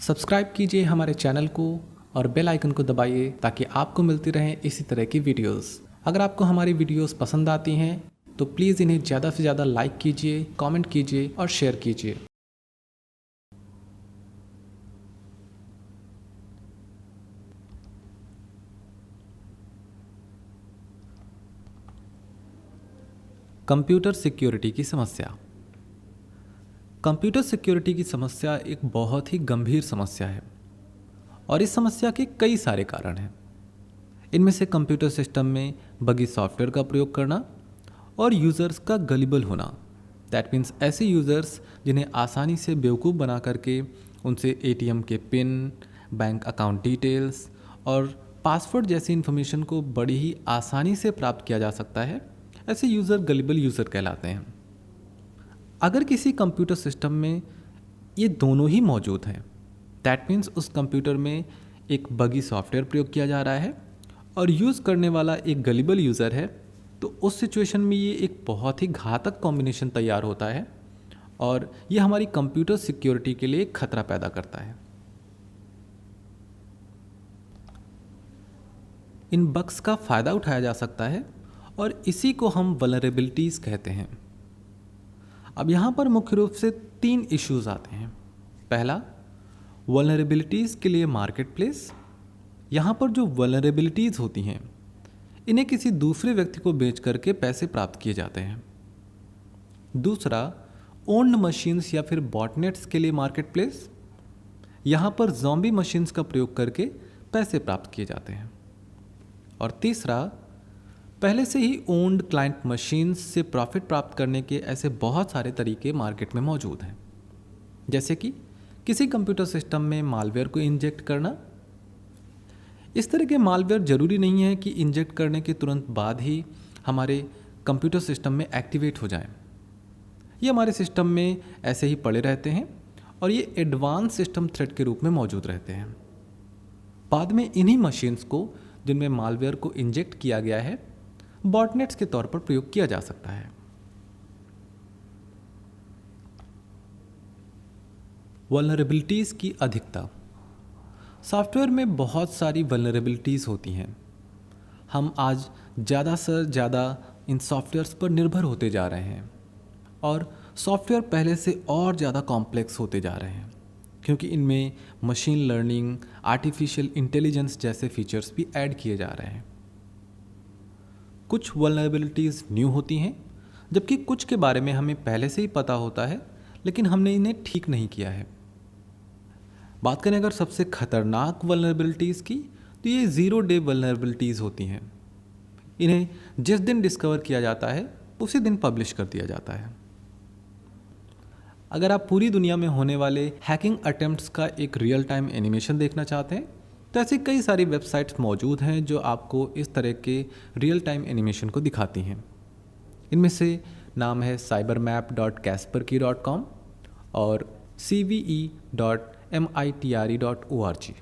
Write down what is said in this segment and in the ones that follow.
Subscribe कीजिए हमारे channel को और बेल आइकन को दबाइए ताकि आपको मिलती रहें इसी तरह की वीडियोस। अगर आपको हमारी वीडियोस पसंद आती हैं तो प्लीज़ इन्हें ज़्यादा से ज़्यादा लाइक कीजिए, कमेंट कीजिए और शेयर कीजिए। कंप्यूटर सिक्योरिटी की समस्या। कंप्यूटर सिक्योरिटी की समस्या एक बहुत ही गंभीर समस्या है और इस समस्या के कई सारे कारण हैं। इनमें से कंप्यूटर सिस्टम में बगी सॉफ्टवेयर का प्रयोग करना और यूज़र्स का गलिबल होना, दैट मीन्स ऐसे यूज़र्स जिन्हें आसानी से बेवकूफ़ बना करके उनसे एटीएम के पिन, बैंक अकाउंट डिटेल्स और पासवर्ड जैसी इन्फॉर्मेशन को बड़ी ही आसानी से प्राप्त किया जा सकता है, ऐसे यूज़र गलिबल यूज़र कहलाते हैं। अगर किसी कंप्यूटर सिस्टम में ये दोनों ही मौजूद हैं, दैट मीन्स उस कंप्यूटर में एक बगी सॉफ्टवेयर प्रयोग किया जा रहा है और यूज़ करने वाला एक गलिबल यूज़र है, तो उस सिचुएशन में ये एक बहुत ही घातक कॉम्बिनेशन तैयार होता है और ये हमारी कंप्यूटर सिक्योरिटी के लिए एक खतरा पैदा करता है। इन बग्स का फ़ायदा उठाया जा सकता है और इसी को हम वल्नरेबिलिटीज़ कहते हैं। अब यहाँ पर मुख्य रूप से 3 इश्यूज आते हैं। पहला, वल्नरेबिलिटीज़ के लिए मार्केट प्लेस। यहाँ पर जो वल्नरेबिलिटीज़ होती हैं इन्हें किसी दूसरे व्यक्ति को बेच करके पैसे प्राप्त किए जाते हैं। दूसरा, ओन्ड मशीन्स या फिर बॉटनेट्स के लिए मार्केट प्लेस। यहाँ पर ज़ॉम्बी मशीन्स का प्रयोग करके पैसे प्राप्त किए जाते हैं। और तीसरा, पहले से ही ओन्ड क्लाइंट मशीन्स से प्रॉफिट प्राप्त करने के ऐसे बहुत सारे तरीके मार्केट में मौजूद हैं, जैसे कि किसी कंप्यूटर सिस्टम में मालवेयर को इंजेक्ट करना। इस तरह के मालवेयर ज़रूरी नहीं है कि इंजेक्ट करने के तुरंत बाद ही हमारे कंप्यूटर सिस्टम में एक्टिवेट हो जाएं। ये हमारे सिस्टम में ऐसे ही पड़े रहते हैं और ये एडवांस सिस्टम थ्रेट के रूप में मौजूद रहते हैं। बाद में इन्हीं मशीन्स को जिनमें मालवेयर को इंजेक्ट किया गया है बॉटनेट्स के तौर पर प्रयोग किया जा सकता है। वल्नरेबिलिटीज़ की अधिकता। सॉफ्टवेयर में बहुत सारी वल्नरेबिलिटीज़ होती हैं। हम आज ज़्यादा से ज़्यादा इन सॉफ्टवेयर्स पर निर्भर होते जा रहे हैं और सॉफ्टवेयर पहले से और ज़्यादा कॉम्प्लेक्स होते जा रहे हैं क्योंकि इनमें मशीन लर्निंग, आर्टिफिशियल इंटेलिजेंस जैसे फीचर्स भी ऐड किए जा रहे हैं। कुछ वल्नरेबिलिटीज़ न्यू होती हैं जबकि कुछ के बारे में हमें पहले से ही पता होता है लेकिन हमने इन्हें ठीक नहीं किया है। बात करें अगर सबसे खतरनाक वल्नरेबिलिटीज़ की तो ये 0 डे वल्नरेबिलिटीज़ होती हैं। इन्हें जिस दिन डिस्कवर किया जाता है उसी दिन पब्लिश कर दिया जाता है। अगर आप पूरी दुनिया में होने वाले हैकिंग अटेम्प्ट्स का एक रियल टाइम एनिमेशन देखना चाहते हैं तो ऐसी कई सारी वेबसाइट्स मौजूद हैं जो आपको इस तरह के रियल टाइम एनिमेशन को दिखाती हैं। इनमें से नाम है cybermap.kaspersky.com और cve.mitre.org।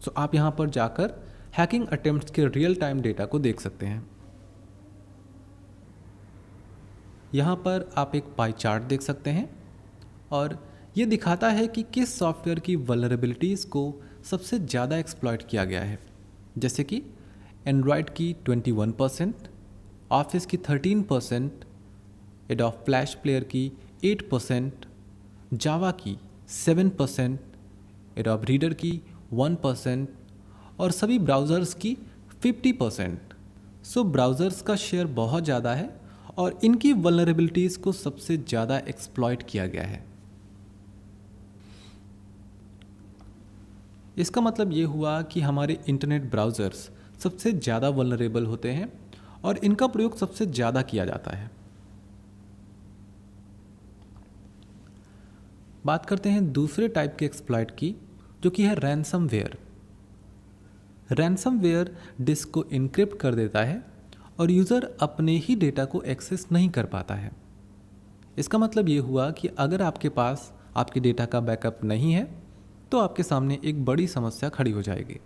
सो आप यहाँ पर जाकर हैकिंग अटेम्प्ट्स के रियल टाइम डेटा को देख सकते हैं। यहाँ पर आप एक पाई चार्ट देख सकते हैं और ये दिखाता है कि किस सॉफ्टवेयर की वल्नरेबिलिटीज़ को सबसे ज़्यादा एक्सप्लॉइट किया गया है, जैसे कि एंड्रॉयड की 21%, ऑफिस की 13%, एडोब फ्लैश प्लेयर की 8%, जावा की 7%, एडोब रीडर की 1% और सभी ब्राउज़र्स की 50%। सो ब्राउज़र्स का शेयर बहुत ज़्यादा है और इनकी वल्नरेबिलिटीज़ को सबसे ज़्यादा एक्सप्लॉइट किया गया है। इसका मतलब ये हुआ कि हमारे इंटरनेट ब्राउज़र्स सबसे ज़्यादा वल्नरेबल होते हैं और इनका प्रयोग सबसे ज़्यादा किया जाता है। बात करते हैं दूसरे टाइप के एक्सप्लॉइट की, जो कि है रैनसमवेयर। रैनसमवेयर डिस्क को इनक्रिप्ट कर देता है और यूज़र अपने ही डेटा को एक्सेस नहीं कर पाता है। इसका मतलब ये हुआ कि अगर आपके पास आपके डेटा का बैकअप नहीं है तो आपके सामने एक बड़ी समस्या खड़ी हो जाएगी।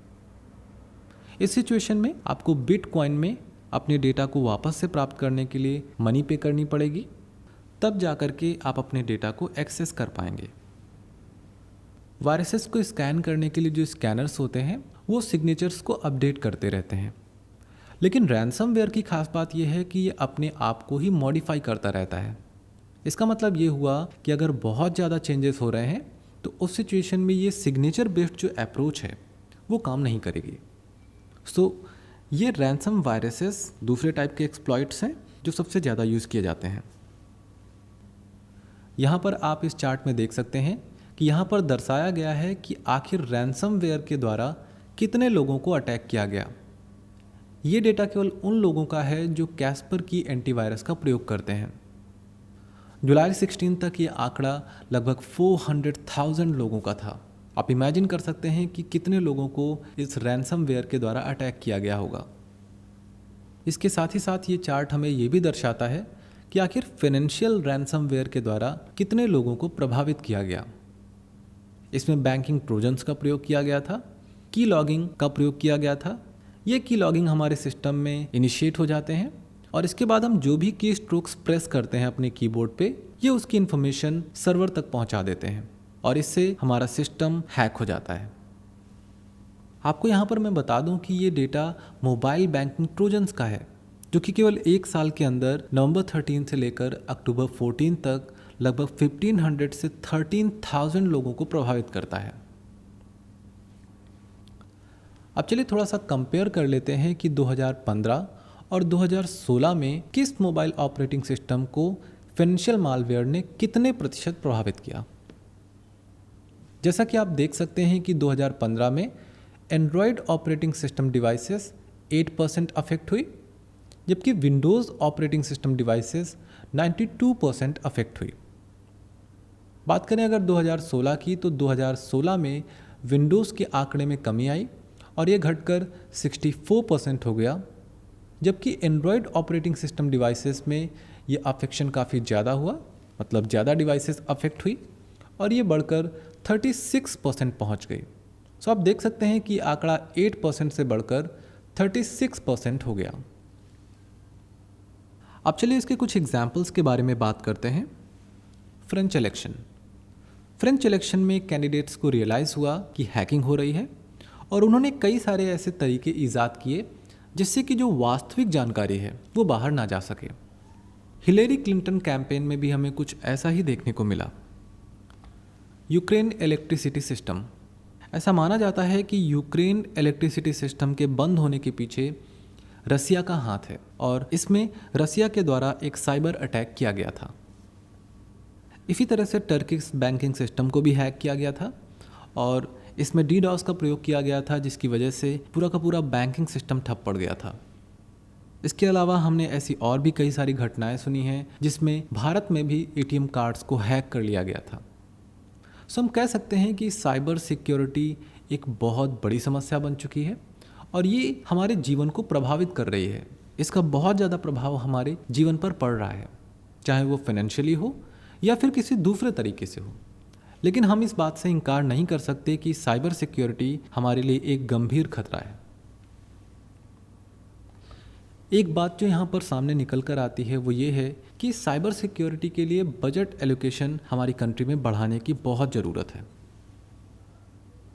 इस सिचुएशन में आपको बिटकॉइन में अपने डेटा को वापस से प्राप्त करने के लिए मनी पे करनी पड़ेगी, तब जाकर के आप अपने डेटा को एक्सेस कर पाएंगे। वायरसेस को स्कैन करने के लिए जो स्कैनर्स होते हैं वो सिग्नेचर्स को अपडेट करते रहते हैं। लेकिन रैनसमवेयर की खास बात यह है कि ये अपने आप को ही मॉडिफाई करता रहता है। इसका मतलब ये हुआ कि अगर बहुत ज़्यादा चेंजेस हो रहे हैं तो उस सिचुएशन में ये सिग्नेचर बेस्ड जो अप्रोच है वो काम नहीं करेगी। ये रैनसम वायरसेस दूसरे टाइप के एक्सप्लॉइट्स हैं जो सबसे ज़्यादा यूज़ किए जाते हैं। यहाँ पर आप इस चार्ट में देख सकते हैं कि यहाँ पर दर्शाया गया है कि आखिर रैनसमवेयर के द्वारा कितने लोगों को अटैक किया गया। ये डेटा केवल उन लोगों का है जो कैस्पर की एंटीवायरस का प्रयोग करते हैं। जुलाई 16 तक ये आंकड़ा लगभग 400,000 लोगों का था। आप इमेजिन कर सकते हैं कि कितने लोगों को इस रैनसमवेयर के द्वारा अटैक किया गया होगा। इसके साथ ही साथ ये चार्ट हमें ये भी दर्शाता है कि आखिर फाइनेंशियल रैनसमवेयर के द्वारा कितने लोगों को प्रभावित किया गया। इसमें बैंकिंग ट्रोजन्स का प्रयोग किया गया था, की लॉगिंग का प्रयोग किया गया था। ये की लॉगिंग हमारे सिस्टम में इनिशिएट हो जाते हैं और इसके बाद हम जो भी की स्ट्रोक्स प्रेस करते हैं अपने कीबोर्ड पे, ये उसकी इन्फॉर्मेशन सर्वर तक पहुंचा देते हैं और इससे हमारा सिस्टम हैक हो जाता है। आपको यहाँ पर मैं बता दूं कि ये डेटा मोबाइल बैंकिंग ट्रोजन्स का है, जो कि केवल एक साल के अंदर नवंबर 13 से लेकर अक्टूबर 14 तक लगभग 1500 से 13,000 लोगों को प्रभावित करता है। अब चलिए थोड़ा सा कंपेयर कर लेते हैं कि 2015 और 2016 में किस मोबाइल ऑपरेटिंग सिस्टम को फाइनेंशियल मालवेयर ने कितने प्रतिशत प्रभावित किया। जैसा कि आप देख सकते हैं कि 2015 में Android operating system devices 8% affect हुई, जबकि Windows operating system devices 92% affect हुई। बात करें अगर 2016 की, तो 2016 में विंडोज़ के आंकड़े में कमी आई और ये घटकर 64% हो गया, जबकि एंड्रॉयड ऑपरेटिंग सिस्टम डिवाइसेस में ये अफेक्शन काफ़ी ज़्यादा हुआ, मतलब ज़्यादा डिवाइसेस अफेक्ट हुई और ये बढ़कर 36% पहुँच गई। सो आप देख सकते हैं कि आंकड़ा 8% से बढ़कर 36% हो गया। अब चलिए इसके कुछ एग्जाम्पल्स के बारे में बात करते हैं। फ्रेंच इलेक्शन में कैंडिडेट्स को रियलाइज़ हुआ कि हैकिंग हो रही है और उन्होंने कई सारे ऐसे तरीके ईजाद किए जिससे कि जो वास्तविक जानकारी है वो बाहर ना जा सके। हिलेरी क्लिंटन कैंपेन में भी हमें कुछ ऐसा ही देखने को मिला। यूक्रेन इलेक्ट्रिसिटी सिस्टम, ऐसा माना जाता है कि यूक्रेन इलेक्ट्रिसिटी सिस्टम के बंद होने के पीछे रसिया का हाथ है और इसमें रसिया के द्वारा एक साइबर अटैक किया गया था। इसी तरह से टर्किश बैंकिंग सिस्टम को भी हैक किया गया था और इसमें डीडॉस का प्रयोग किया गया था, जिसकी वजह से पूरा का पूरा बैंकिंग सिस्टम ठप पड़ गया था। इसके अलावा हमने ऐसी और भी कई सारी घटनाएं सुनी हैं जिसमें भारत में भी एटीएम कार्ड्स को हैक कर लिया गया था। सो हम कह सकते हैं कि साइबर सिक्योरिटी एक बहुत बड़ी समस्या बन चुकी है और ये हमारे जीवन को प्रभावित कर रही है। इसका बहुत ज़्यादा प्रभाव हमारे जीवन पर पड़ रहा है, चाहे वो फाइनेंशियली हो या फिर किसी दूसरे तरीके से हो। लेकिन हम इस बात से इनकार नहीं कर सकते कि साइबर सिक्योरिटी हमारे लिए एक गंभीर खतरा है। एक बात जो यहाँ पर सामने निकल कर आती है वो ये है कि साइबर सिक्योरिटी के लिए बजट एलोकेशन हमारी कंट्री में बढ़ाने की बहुत ज़रूरत है।